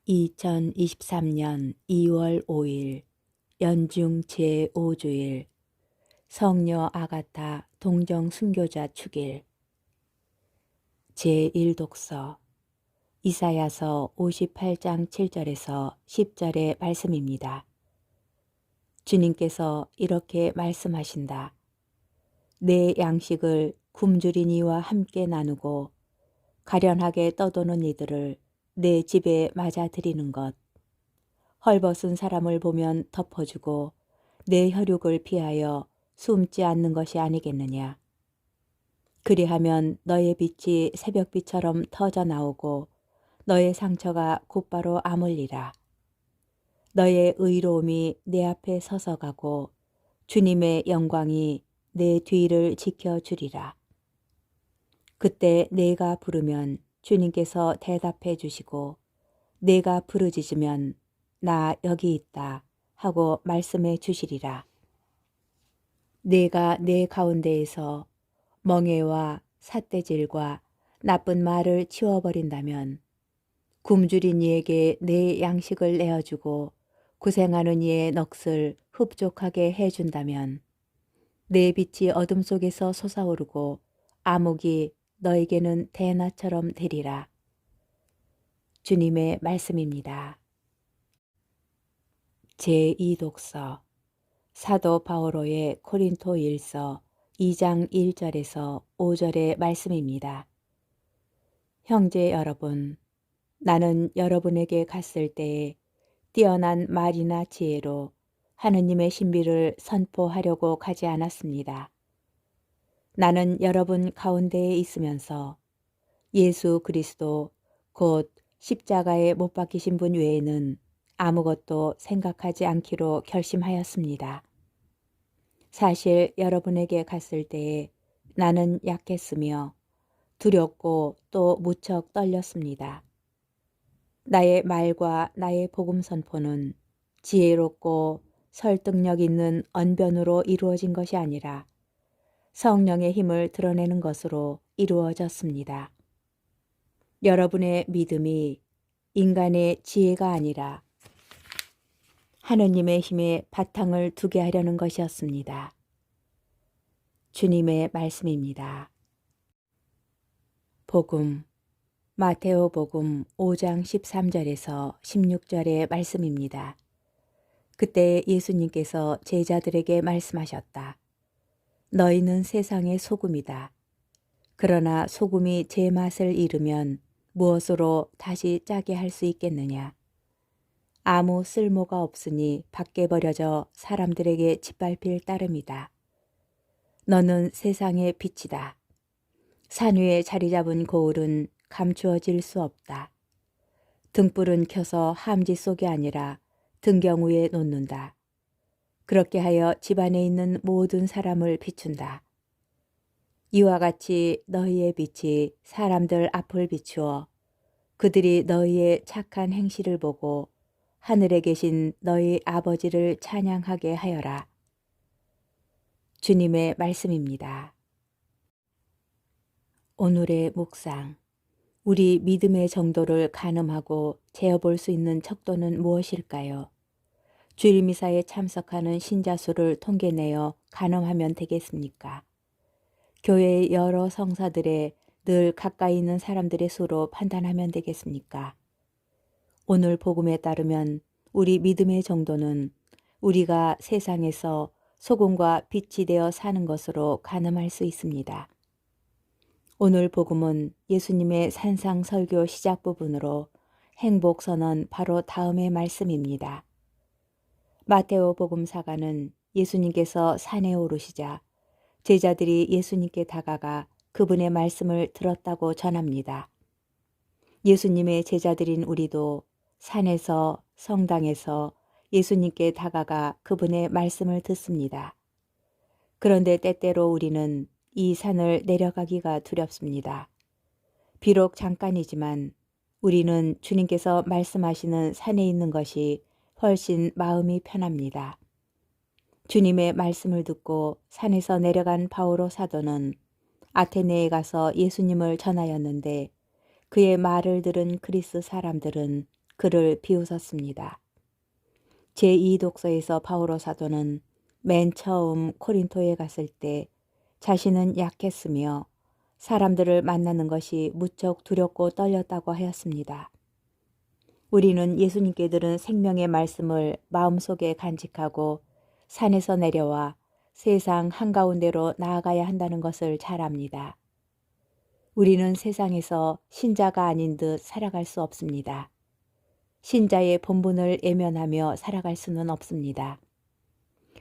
2023년 2월 5일 연중 제5주일 성녀 아가타 동정 순교자 축일 제1독서 이사야서 58장 7절에서 10절의 말씀입니다. 주님께서 이렇게 말씀하신다. 내 양식을 굶주린 이와 함께 나누고 가련하게 떠도는 이들을 내 집에 맞아들이는 것. 헐벗은 사람을 보면 덮어주고 내 혈육을 피하여 숨지 않는 것이 아니겠느냐. 그리하면 너의 빛이 새벽빛처럼 터져 나오고 너의 상처가 곧바로 아물리라. 너의 의로움이 내 앞에 서서 가고 주님의 영광이 내 뒤를 지켜주리라. 그때 내가 부르면 주님께서 대답해 주시고 내가 부르짖으면 나 여기 있다 하고 말씀해 주시리라. 내가 내 가운데에서 멍에와 삿대질과 나쁜 말을 치워버린다면 굶주린 이에게 내 양식을 내어주고 고생하는 이의 넋을 흡족하게 해준다면 내 빛이 어둠 속에서 솟아오르고 암흑이 너에게는 대낮처럼 되리라. 주님의 말씀입니다. 제2독서 사도 바오로의 코린토 1서 2장 1절에서 5절의 말씀입니다. 형제 여러분, 나는 여러분에게 갔을 때에 뛰어난 말이나 지혜로 하느님의 신비를 선포하려고 가지 않았습니다. 나는 여러분 가운데에 있으면서 예수 그리스도 곧 십자가에 못 박히신 분 외에는 아무것도 생각하지 않기로 결심하였습니다. 사실 여러분에게 갔을 때에 나는 약했으며 두렵고 또 무척 떨렸습니다. 나의 말과 나의 복음 선포는 지혜롭고 설득력 있는 언변으로 이루어진 것이 아니라 성령의 힘을 드러내는 것으로 이루어졌습니다. 여러분의 믿음이 인간의 지혜가 아니라 하느님의 힘에 바탕을 두게 하려는 것이었습니다. 주님의 말씀입니다. 복음 마테오 복음 5장 13절에서 16절의 말씀입니다. 그때 예수님께서 제자들에게 말씀하셨다. 너희는 세상의 소금이다. 그러나 소금이 제 맛을 잃으면 무엇으로 다시 짜게 할 수 있겠느냐. 아무 쓸모가 없으니 밖에 버려져 사람들에게 짓밟힐 따름이다. 너는 세상의 빛이다. 산 위에 자리 잡은 거울은 감추어질 수 없다. 등불은 켜서 함지 속이 아니라 등경 위에 놓는다. 그렇게 하여 집안에 있는 모든 사람을 비춘다. 이와 같이 너희의 빛이 사람들 앞을 비추어 그들이 너희의 착한 행실을 보고 하늘에 계신 너희 아버지를 찬양하게 하여라. 주님의 말씀입니다. 오늘의 묵상. 우리 믿음의 정도를 가늠하고 재어볼 수 있는 척도는 무엇일까요? 주일미사에 참석하는 신자 수를 통계내어 가늠하면 되겠습니까? 교회의 여러 성사들에 늘 가까이 있는 사람들의 수로 판단하면 되겠습니까? 오늘 복음에 따르면 우리 믿음의 정도는 우리가 세상에서 소금과 빛이 되어 사는 것으로 가늠할 수 있습니다. 오늘 복음은 예수님의 산상 설교 시작 부분으로 행복선언 바로 다음의 말씀입니다. 마테오 복음사가는 예수님께서 산에 오르시자 제자들이 예수님께 다가가 그분의 말씀을 들었다고 전합니다. 예수님의 제자들인 우리도 산에서 성당에서 예수님께 다가가 그분의 말씀을 듣습니다. 그런데 때때로 우리는 이 산을 내려가기가 두렵습니다. 비록 잠깐이지만 우리는 주님께서 말씀하시는 산에 있는 것이 훨씬 마음이 편합니다. 주님의 말씀을 듣고 산에서 내려간 바오로 사도는 아테네에 가서 예수님을 전하였는데 그의 말을 들은 그리스 사람들은 그를 비웃었습니다. 제2독서에서 바오로 사도는 맨 처음 코린토에 갔을 때 자신은 약했으며 사람들을 만나는 것이 무척 두렵고 떨렸다고 하였습니다. 우리는 예수님께 들은 생명의 말씀을 마음속에 간직하고 산에서 내려와 세상 한가운데로 나아가야 한다는 것을 잘 압니다. 우리는 세상에서 신자가 아닌 듯 살아갈 수 없습니다. 신자의 본분을 외면하며 살아갈 수는 없습니다.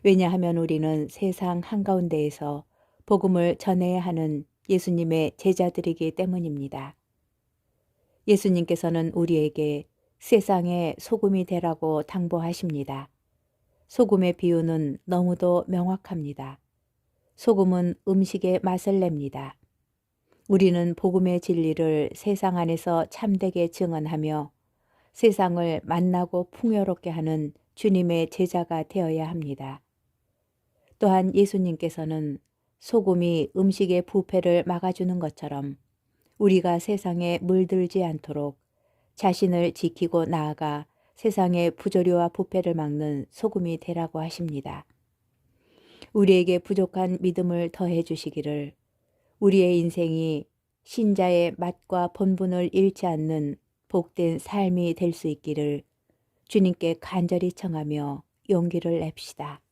왜냐하면 우리는 세상 한가운데에서 복음을 전해야 하는 예수님의 제자들이기 때문입니다. 예수님께서는 우리에게 세상의 소금이 되라고 당부하십니다. 소금의 비유는 너무도 명확합니다. 소금은 음식의 맛을 냅니다. 우리는 복음의 진리를 세상 안에서 참되게 증언하며 세상을 만나고 풍요롭게 하는 주님의 제자가 되어야 합니다. 또한 예수님께서는 소금이 음식의 부패를 막아주는 것처럼 우리가 세상에 물들지 않도록 자신을 지키고 나아가 세상의 부조리와 부패를 막는 소금이 되라고 하십니다. 우리에게 부족한 믿음을 더해 주시기를, 우리의 인생이 신자의 맛과 본분을 잃지 않는 복된 삶이 될 수 있기를 주님께 간절히 청하며 용기를 냅시다.